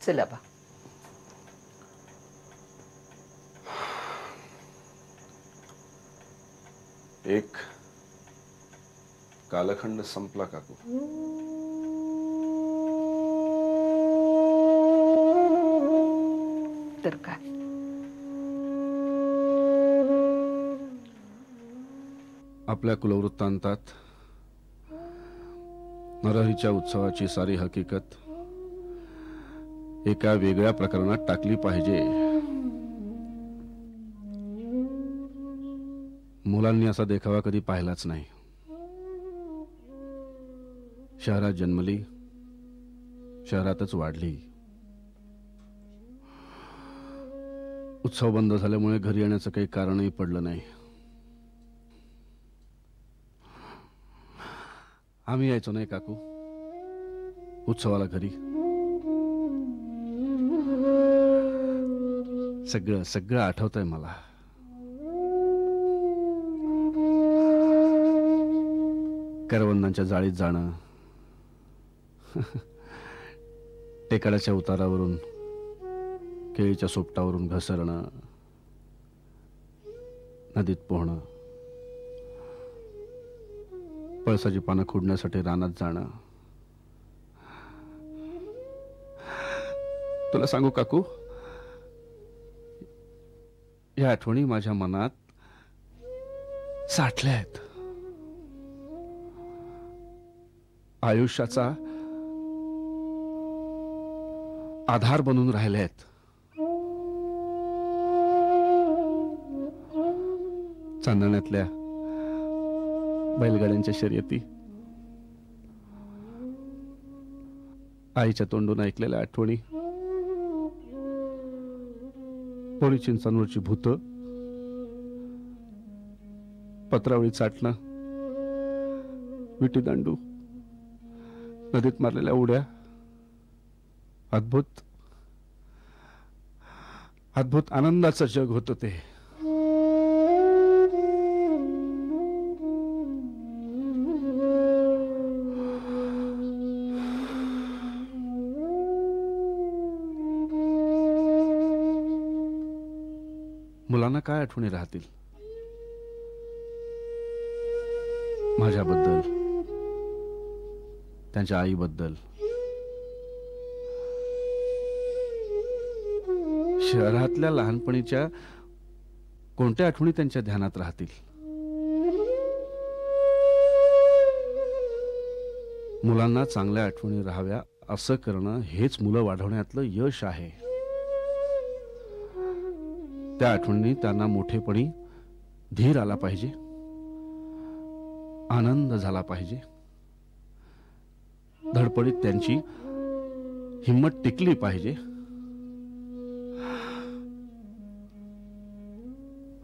चला बा. एक कालखंड संपला काकू. तर काय. आपल्या कुलवृत्तांतात नरहरीच्या उत्सवाची सारी हकीकत एका वेगळ्या प्रकरणात टाकली पाहिजे. मुलांनी असा देखावा कधी पाहिलाच नाही. शहरात जन्मली, शहरातच वाढली. उत्सव बंद झाल्यामुळे घरी येण्याचं काही कारणही पडलं नाही. आम्ही यायचो नाही काकू उत्सवाला घरी. सगळं सगळं आठवतंय मला. करवंदांच्या जाळीत जाणं, टेकाड्याच्या उतारावरून केळीच्या सोपटावरून घसरणं, नदीत पोहणं, पळसाची पानं खुडण्यासाठी रानात जाणं. तुला सांगू काकू, या आठवणी माझ्या मनात साठल्या आहेत. आयुष्याचा आधार बनून राहिले आहेत. चांदण्यातल्या बैलगाड्यांच्या शर्यती, आईच्या तोंडून ऐकलेल्या आठवणी, पोळी चिंचांवरची भूत, पत्रावळी चाटणं, विटी दांडू, नदीत मारलेल्या उड्या. अद्भुत अद्भुत आनंदाचं जग होतं ते. मुलांना काय आठवणी राहतील माझ्याबद्दल, त्यांच्या आईबद्दल? शहरातल्या लहानपणीच्या कोणत्या आठवणी त्यांच्या ध्यानात राहतील? मुलांना चांगल्या आठवणी राहाव्या असं करणं हेच मुलं वाढवण्यातलं यश आहे. त्या आठवणी त्यांना मोठेपणी धीर आला पाहिजे, आनंद झाला पाहिजे, धडपडीत त्यांची हिम्मत टिकली पाहिजे.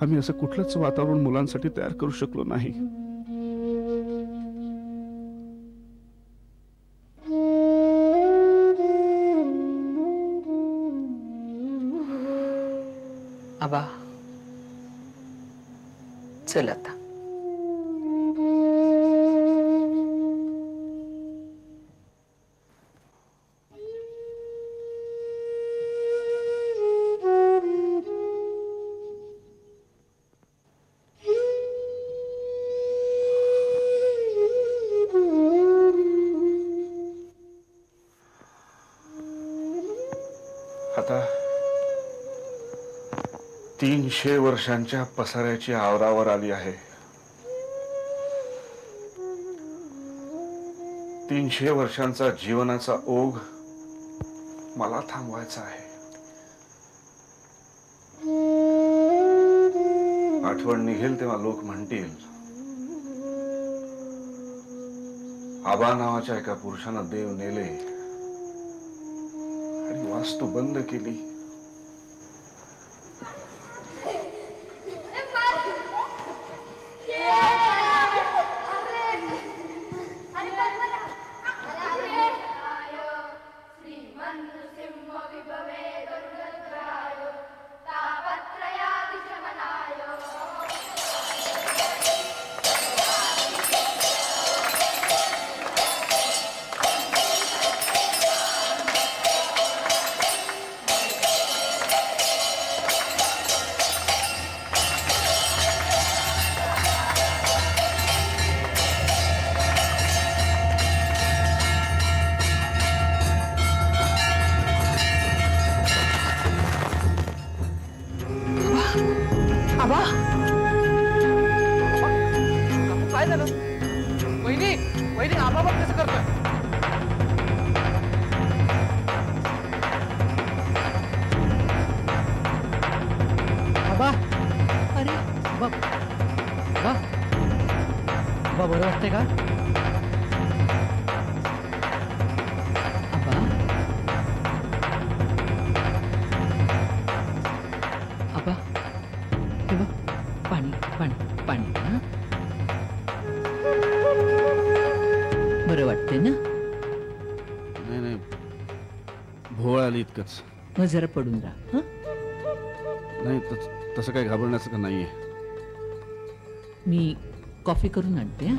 आम्ही असं कुठलंच वातावरण मुलांसाठी तयार करू शकलो नाही. आबा चल आता. आता 300 वर्षांच्या पसाऱ्याची आवरावर आली आहे. 300 वर्षांचा जीवनाचा ओघ मला थांबवायचा आहे. आठवण निघेल तेव्हा लोक म्हणतील, आबा नावाच्या एका पुरुषानं देव नेले आणि वास्तू बंद केली. झालं? वहिनी वहिनी आबा बघ कसं करतोय. आबा अरे बा बा बा बरं वाटतंय का? आबा आबा हे बघ पाणी पाणी पाणी हं? बरं वाटते ना? नाही नाही भोवळ आली इतकंच. मग जरा पडून राहा हं? नाही तसं काही घाबरण्याचं का नाहीये. मी कॉफी करून आणते हं?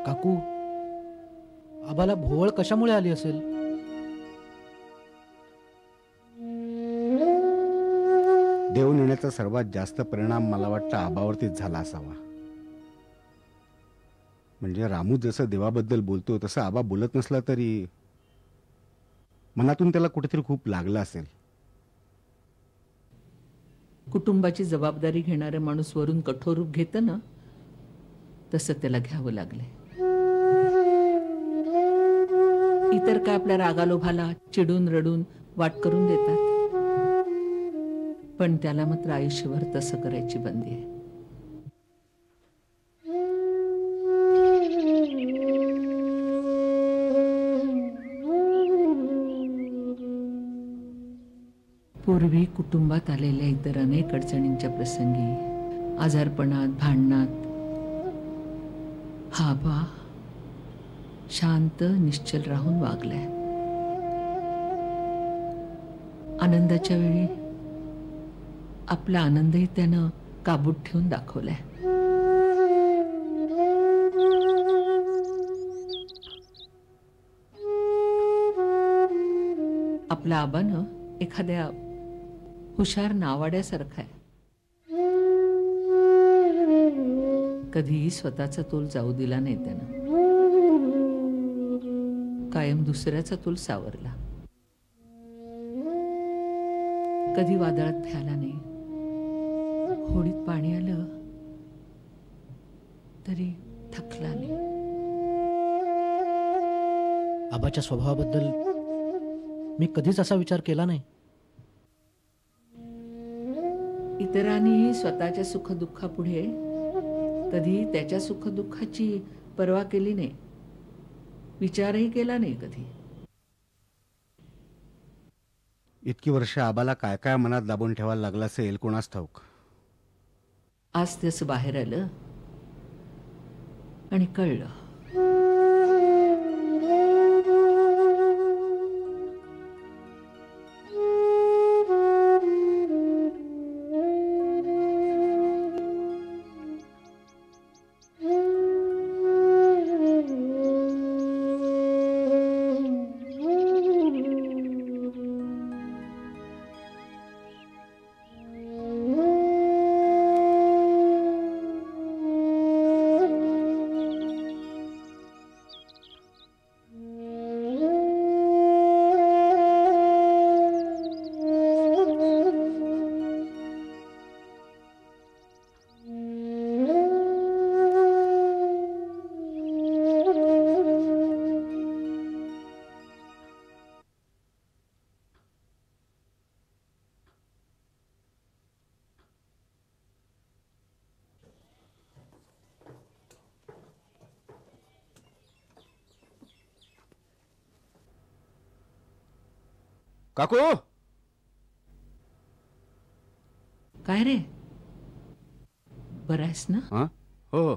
काकू आबाला भोवळ कशामुळे आली असेल? देव नेण्याचा सर्वात जास्त परिणाम मला वाटतं आबावरतीच झाला असावा. म्हणजे रामू जसं देवाबद्दल बोलतो तसं आबा बोलत नसला तरी मनातून त्याला कुठेतरी खूप लागलं असेल. कुटुंबाची जबाबदारी घेणारे माणूस वरून कठोर रूप घेतं ना, तसं त्याला घ्यावं लागलंय. इतर काय आपल्या रागालोभाला चिडून रडून वाट करून देतात, पण त्याला मात्र आयुष्यभर तसं करायची बंदी आहे. पूर्वी कुटुंबात आलेल्या इतर अनेक अडचणींच्या प्रसंगी, आजारपणात, भांडणात हा आबा शांत निश्चल राहून वागलाय. आनंदाच्या वेळी आपला आनंदही त्यानं काबूत ठेवून दाखवलाय. आपला आबानं एखाद्या हुशार नावाड्यासारखा आहे. कधीही स्वतःचा तोल जाऊ दिला नाही त्यानं. कायम दुसऱ्याचा तोल सावरला. कधी वादळात भ्याला नाही. होडीत पाणी आलं तरी थकला नाही. आबाच्या स्वभावाबद्दल मी कधीच असा विचार केला नाही. इतरांनीही स्वतःच्या सुखदुःखापुढे कधी त्याच्या सुखदुःखाची पर्वा केली नाही, विचारही केला नाही कधी. इतकी वर्ष आबाला काय काय मनात दाबून ठेवायला लागलं असेल कोणास ठाऊक. आज त्याचं बाहेर आलं आणि कळलं. काकू काय रे, बरं आहेस ना? हा हो हो,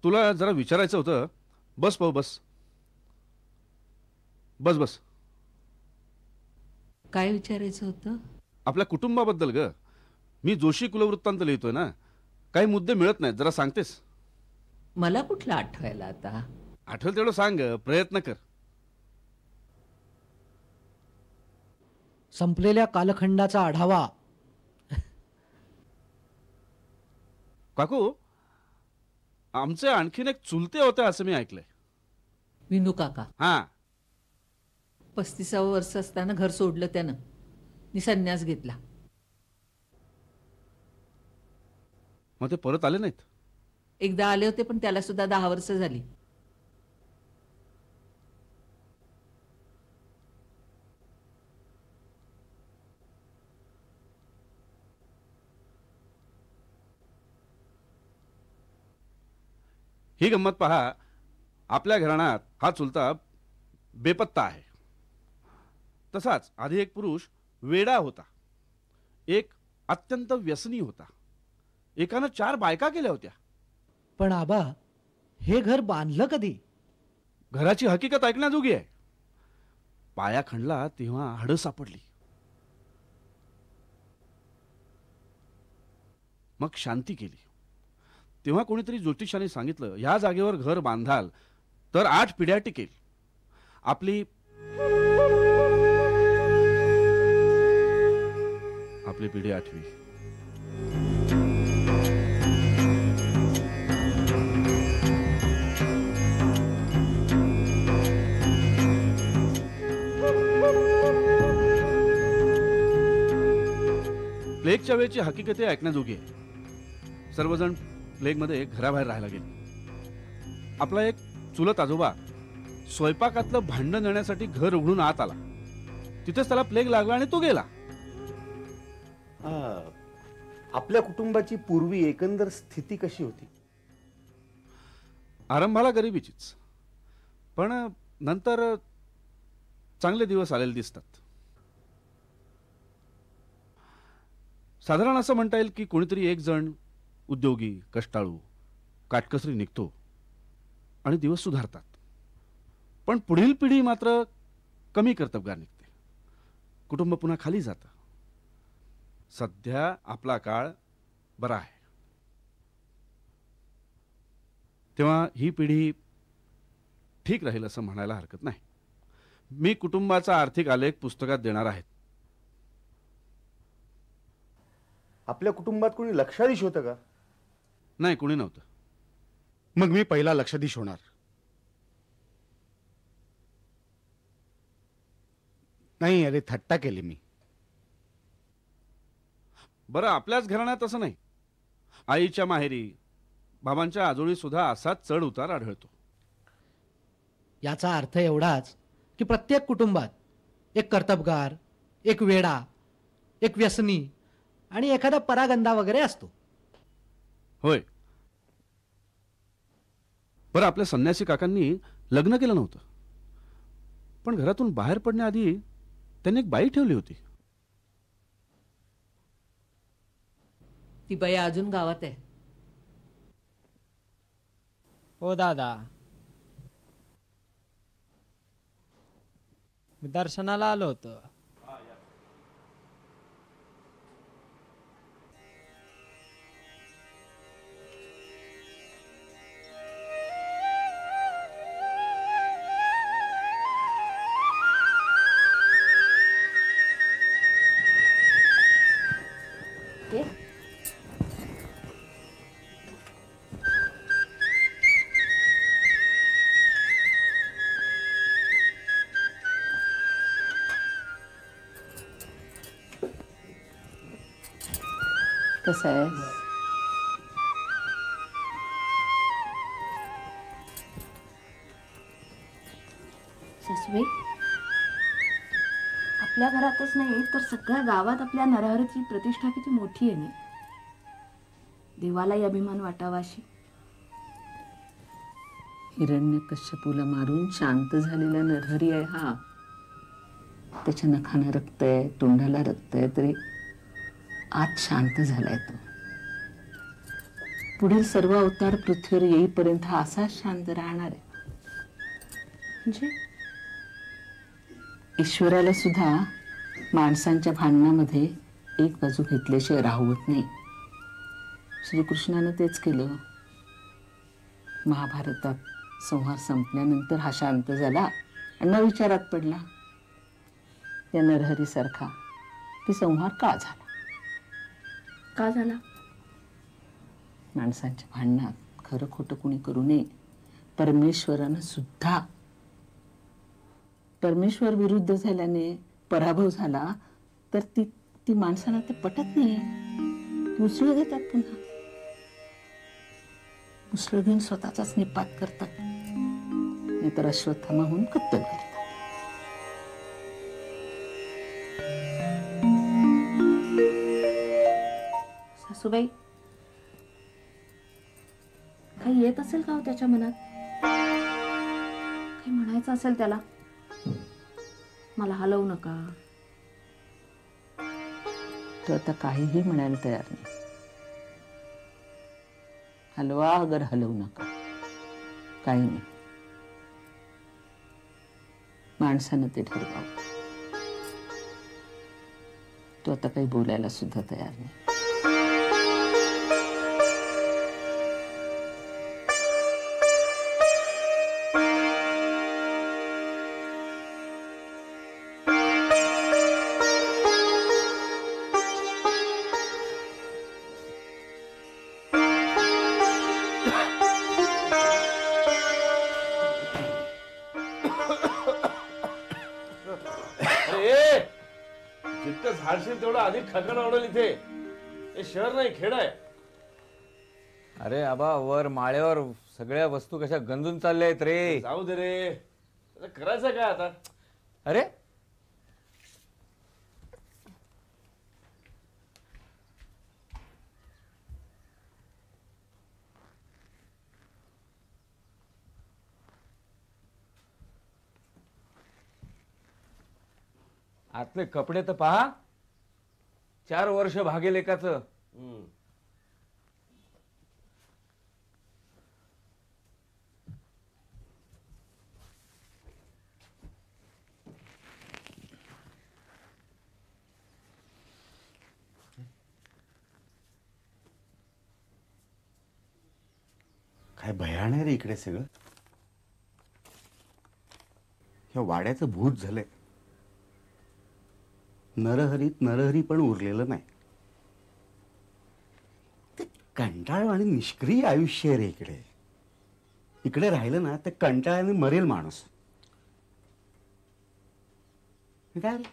तुला जरा विचारायचं होतं. बस पाहू, बस बस बस. काय विचारायचं होतं? आपल्या कुटुंबाबद्दल ग. मी जोशी कुलवृत्तांत लिहितोय ना, काही मुद्दे मिळत नाहीत. जरा सांगतेस? मला कुठलं आठवायला आता. आठवल तेवढं सांग, प्रयत्न कर. संपलेल्या कालखंडाचा आढावा. काकू, आमचे आणखीन एक चुलते होते असं मी ऐकलंय. विनू काका हा 35वं वर्ष असताना घर सोडलं त्यानं, नि संन्यास घेतला. मग ते परत आले नाहीत? एकदा आले होते, पण त्याला सुद्धा 10 वर्ष झाली. ही गंमत पहा. आपल्या घराण्यात हा चुलता बेपत्ता आहे. तसाच आधी एक पुरुष वेडा होता. एक अत्यंत व्यसनी होता. एकानं 4 बायका केल्या होत्या. पण आबा, हे घर बांधलं कधी? घराची हकीकत ऐकण्याजोगी आहे. पाया खणला तेव्हा हाडं सापडली. मग शांती केली. तेव्हा कोणीतरी ज्योतिषाने सांगितलं, ह्या जागेवर घर बांधाल तर 8 पिढ्या टिकेल. आपली पिढी 8वी. प्लेगच्या वेळची हकीकत ऐकण्याजोगी आहे. सर्वजण प्लेगमध्ये घराबाहेर राहायला गेले. आपला एक चुलत आजोबा स्वयंपाकातलं भांडण नेण्यासाठी घर उघडून आत आला. तिथेच त्याला प्लेग लागला आणि तो गेला. आपल्या कुटुंबाची पूर्वी एकंदर स्थिती कशी होती? आरंभाला गरिबीचीच, पण नंतर चांगले दिवस आलेले दिसतात. साधारण असं म्हणता येईल की कोणीतरी एक जण उद्योगी, कष्टाळू, काटकसरी निघतो आणि दिवस सुधारतात. पण पुढील पिढी मात्र कमी कर्तबगार निघते. कुटुंब पुन्हा खाली जातं. सध्या आपला काळ बरा आहे. तेव्हा ही पिढी ठीक राहील असं म्हणायला हरकत नाही. मी कुटुंबाचा आर्थिक आलेख पुस्तकात देणार आहे. आपल्या कुटुंबात कोणी लक्षाधीश होतं का? नाही, कोणी नव्हतं. मग मी पहिला लक्षाधीश होणार. नाही, अरे थट्टा केली मी. बरं, आपल्याच घराण्यात असं नाही. आईच्या माहेरी, बाबांच्या आजोळी सुद्धा असाच चढ उतार आढळतो. याचा अर्थ एवढाच की प्रत्येक कुटुंबात एक कर्तबगार, एक वेडा, एक व्यसनी आणि एखादा परागंदा वगैरे असतो. होय. बरं, आपल्या संन्यासी काकांनी लग्न केलं नव्हतं, पण घरातून बाहेर पडण्याआधी त्यांनी एक बाई ठेवली होती. ती बाई अजून गावात आहे. हो दादा, मी दर्शनाला आलो होतो. कसं आहे? सासूबाई, आपल्या घरातच नाही तर सगळ्या गावात आपल्या नरहरची प्रतिष्ठा किती मोठी आहे. देवालाही अभिमान वाटावा अशी. हिरण्यकश्यपूला मारून शांत झालेला नरहरी आहे हा. त्याच्या नखानं रक्त आहे, तोंडाला रक्त आहे, तरी आत शांत झालाय तो. पुढील सर्व अवतार पृथ्वीवर येईपर्यंत हा असाच शांत राहणार आहे. म्हणजे ईश्वराला सुद्धा माणसांच्या भांडणामध्ये एक बाजू घेतल्याशिवाय राहवत नाही. श्रीकृष्णानं तेच केलं. महाभारतात संहार संपल्यानंतर हा शांत झाला आणि न विचारात पडला. या नरहरीसारखा की संहार का झाला? का झाला? माणसांच्या भांडणात खरं खोटं कुणी करू नये. परमेश्वरानं सुद्धा परमेश्वर विरुद्ध झाल्याने पराभव झाला तर ती माणसाला ते पटत नाही. मुसळ घेतात पुन्हा. मुसळ घेऊन स्वतःचाच निपात करतात, नाहीतर अश्वत्थामा म्हणून कत्तल करतात. सासूबाई, काही येत असेल का हो त्याच्या मनात? काही म्हणायचं असेल त्याला? मला हलवू नका. तो आता काहीही म्हणायला तयार नाही. हलवा अगर हलवू नका, काही नाही. माणसानं ते ठरवावं. तो आता काही बोलायला सुद्धा तयार नाही. जितकं झाडशील तेवढं अधिक खकण आवडेल इथे. हे शहर नाही, खेड आहे. अरे आबा, वर माळ्यावर सगळ्या वस्तू कशा गंजून चालल्या आहेत रे. जाऊ दे रे, आता करायचं काय आता? अरे आतले कपडे तर पहा. 4 वर्ष भागेल एकाचं. काय भयान आहे रे इकडे सगळं. ह्या वाड्याचं भूत झालंय. नरहरीत नरहरी पण उरलेलं नाही. ते कंटाळ आणि निष्क्रिय आयुष्य आहे रे इकडे. इकडे राहिलं ना तर कंटाळ्याने मरेल माणूस. काय रे,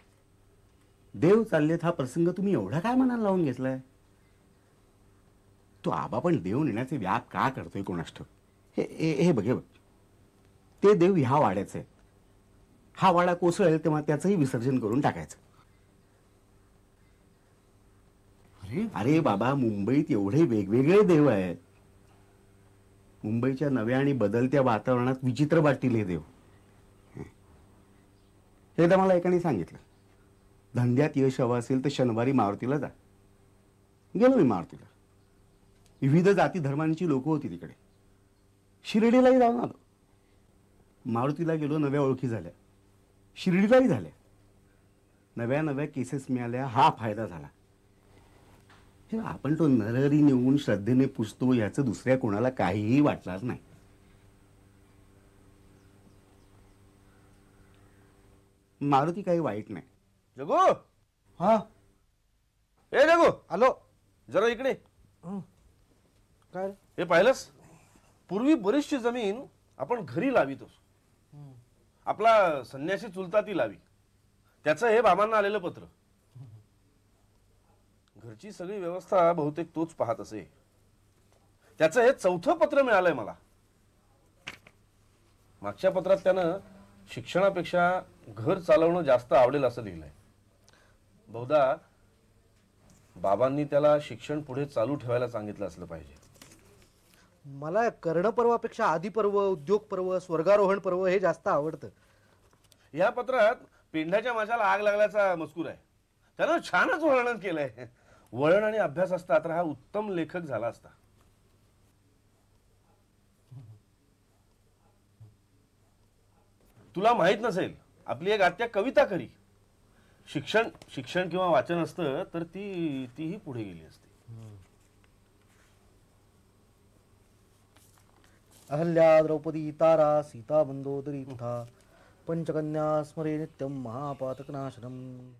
देव चाललेत हा प्रसंग तुम्ही एवढा काय मनाला लावून घेतलाय? तो आबा पण देव नेण्याचे व्याप का करतोय कोणास ठाऊक. हे बघ, ते देव ह्या वाड्याचे आहेत. हा वाडा कोसळेल तेव्हा त्याचंही विसर्जन करून टाकायचं. अरे बाबा, मुंबईत एवढे वेगवेगळे देव आहेत. मुंबईच्या नव्या आणि बदलत्या वातावरणात विचित्र वाटतील हे देव. हे तर मला एकाने सांगितलं. धंद्यात यश हवं असेल तर शनिवारी मारुतीला जा. गेलो मी मारुतीला. विविध जाती धर्मांची लोक होती तिकडे. शिर्डीलाही जाऊन आलो. मारुतीला गेलो, नव्या ओळखी झाल्या. शिर्डीलाही झाल्या. नव्या नव्या केसेस मिळाल्या. हा फायदा झाला. आपण तो नरहरी नेऊन श्रद्धेने पुजतो याचं दुसऱ्या कोणाला काहीही वाटणार नाही. मारुती काही वाईट नाही. जगू, हा ए जगू, आलो. जरा इकडे. काय? हे पाहिलंस, पूर्वी बरीचशी जमीन आपण घरी लावितो. आपला संन्यासी चुलता ती लावी. त्याचं हे बाबांना आलेलं पत्र. घरची सगळी व्यवस्था बहुतेक तोच पाहत असे. त्याचं हे 4थं पत्र मिळालंय मला. मागच्या पत्रात त्यानं शिक्षणापेक्षा घर चालवणं जास्त आवडेल असं लिहिलंय. बहुधा बाबांनी त्याला शिक्षण पुढे चालू ठेवायला सांगितलं असलं पाहिजे. मला कर्णपर्वापेक्षा आदी पर्व, उद्योग पर्व, स्वर्गारोहण पर्व हे जास्त आवडतं. या पत्रात पेंढ्याच्या माशाला आग लागल्याचा मजकूर आहे. त्यानं छानच वर्णन केलंय. वळण आणि अभ्यास असता तर हा उत्तम लेखक झाला असता. तुला माहित नसेल, आपली एक आत्या कविता खरी. शिक्षण शिक्षण किंवा वाचन असतं तर तीही पुढे गेली असती. अहल्या द्रौपदी तारा सीता मंदोदरी तथा पंचकन्या स्मरे नित्यं महापातकनाशनम्.